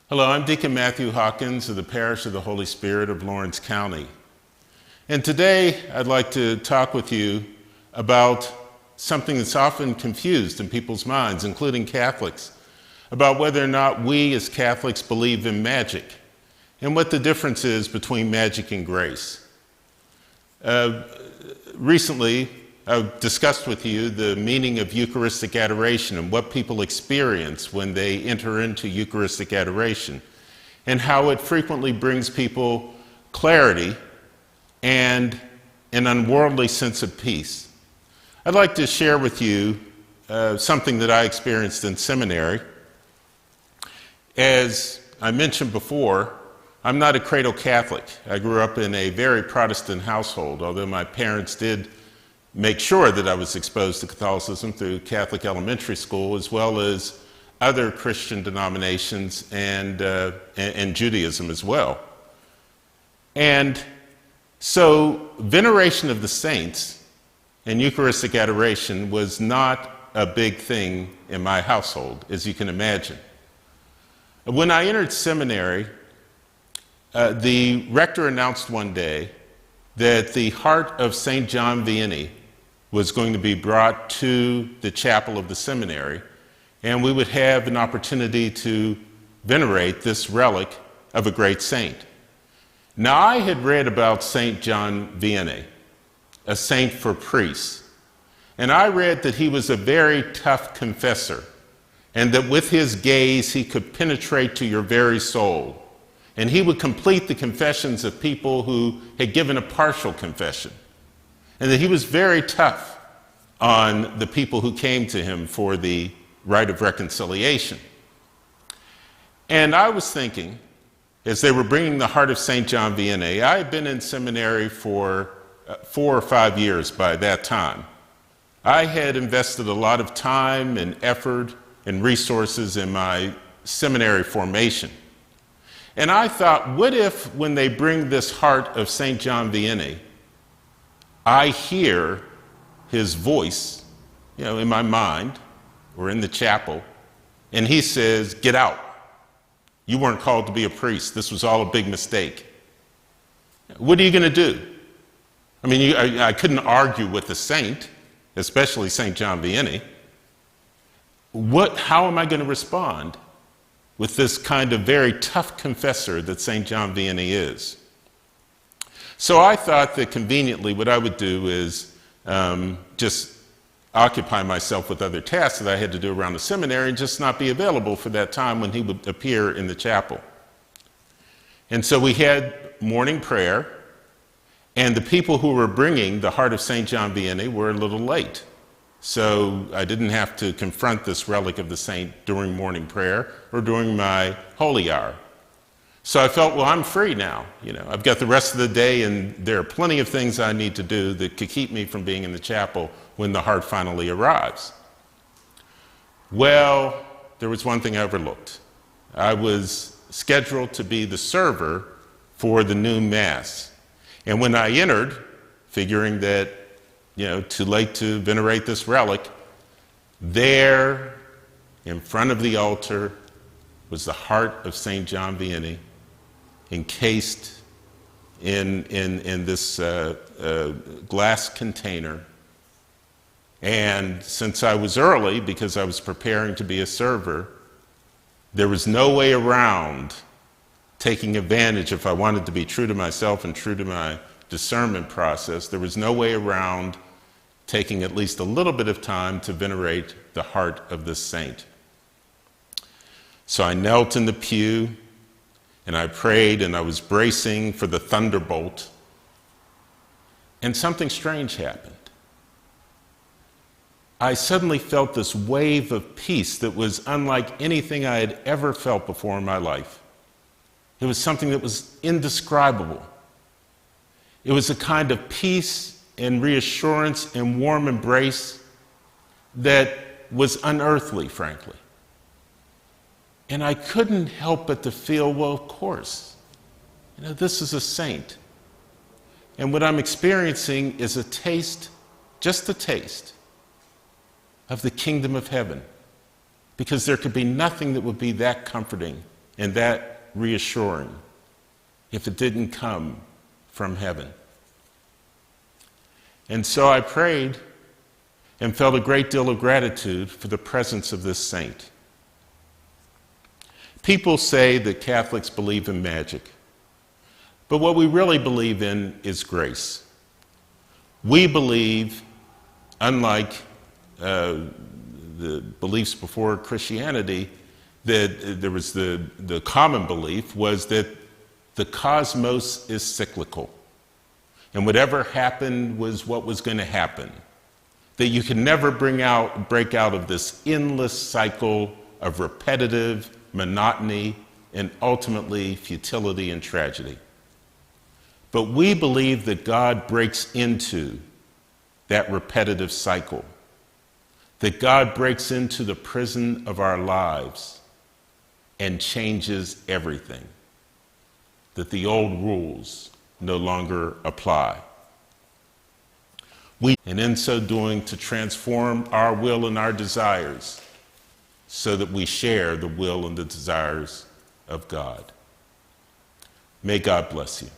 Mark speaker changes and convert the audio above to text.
Speaker 1: Hello, I'm Deacon Matthew Hawkins of the Parish of the Holy Spirit of Lawrence County. And today I'd like to talk with you about something that's often confused in people's minds, including Catholics, about whether or not we as Catholics believe in magic and what the difference is between magic and grace. Recently, I've discussed with you the meaning of Eucharistic adoration and what people experience when they enter into Eucharistic adoration, and how it frequently brings people clarity and an unworldly sense of peace. I'd like to share with you something that I experienced in seminary. As I mentioned before, I'm not a cradle Catholic. I grew up in a very Protestant household, although my parents did make sure that I was exposed to Catholicism through Catholic elementary school, as well as other Christian denominations and Judaism as well. And so veneration of the saints and Eucharistic adoration was not a big thing in my household, as you can imagine. When I entered seminary, the rector announced one day that the heart of St. John Vianney was going to be brought to the chapel of the seminary, and we would have an opportunity to venerate this relic of a great saint. Now, I had read about St. John Vianney, a saint for priests, and I read that he was a very tough confessor, and that with his gaze he could penetrate to your very soul, and he would complete the confessions of people who had given a partial confession, and that he was very tough on the people who came to him for the rite of reconciliation. And I was thinking, as they were bringing the heart of St. John Vianney, I had been in seminary for 4 or 5 years by that time. I had invested a lot of time and effort and resources in my seminary formation. And I thought, what if when they bring this heart of St. John Vianney, I hear his voice, in my mind or in the chapel, and he says, "Get out. You weren't called to be a priest. This was all a big mistake." What are you going to do? I mean, I couldn't argue with the saint, especially St. John Vianney. How am I going to respond with this kind of very tough confessor that St. John Vianney is? So I thought that conveniently what I would do is just occupy myself with other tasks that I had to do around the seminary and just not be available for that time when he would appear in the chapel. And so we had morning prayer, and the people who were bringing the heart of St. John Vianney were a little late. So I didn't have to confront this relic of the saint during morning prayer or during my holy hour. So I felt, well, I'm free now. I've got the rest of the day, and there are plenty of things I need to do that could keep me from being in the chapel when the heart finally arrives. Well, there was one thing I overlooked. I was scheduled to be the server for the noon Mass. And when I entered, figuring that, too late to venerate this relic, there in front of the altar was the heart of St. John Vianney, encased in this glass container. And since I was early, because I was preparing to be a server, there was no way around taking advantage, if I wanted to be true to myself and true to my discernment process, there was no way around taking at least a little bit of time to venerate the heart of this saint. So I knelt in the pew, and I prayed, and I was bracing for the thunderbolt, and something strange happened. I suddenly felt this wave of peace that was unlike anything I had ever felt before in my life. It was something that was indescribable. It was a kind of peace and reassurance and warm embrace that was unearthly, frankly. And I couldn't help but to feel, well, of course, this is a saint. And what I'm experiencing is a taste, just a taste, of the kingdom of heaven. Because there could be nothing that would be that comforting and that reassuring if it didn't come from heaven. And so I prayed and felt a great deal of gratitude for the presence of this saint. People say that Catholics believe in magic, but what we really believe in is grace. We believe, unlike the beliefs before Christianity, that there was the common belief was that the cosmos is cyclical, and whatever happened was what was going to happen. That you can never break out of this endless cycle of repetitive monotony and ultimately futility and tragedy. But we believe that God breaks into that repetitive cycle, that God breaks into the prison of our lives and changes everything, that the old rules no longer apply. And in so doing, to transform our will and our desires so that we share the will and the desires of God. May God bless you.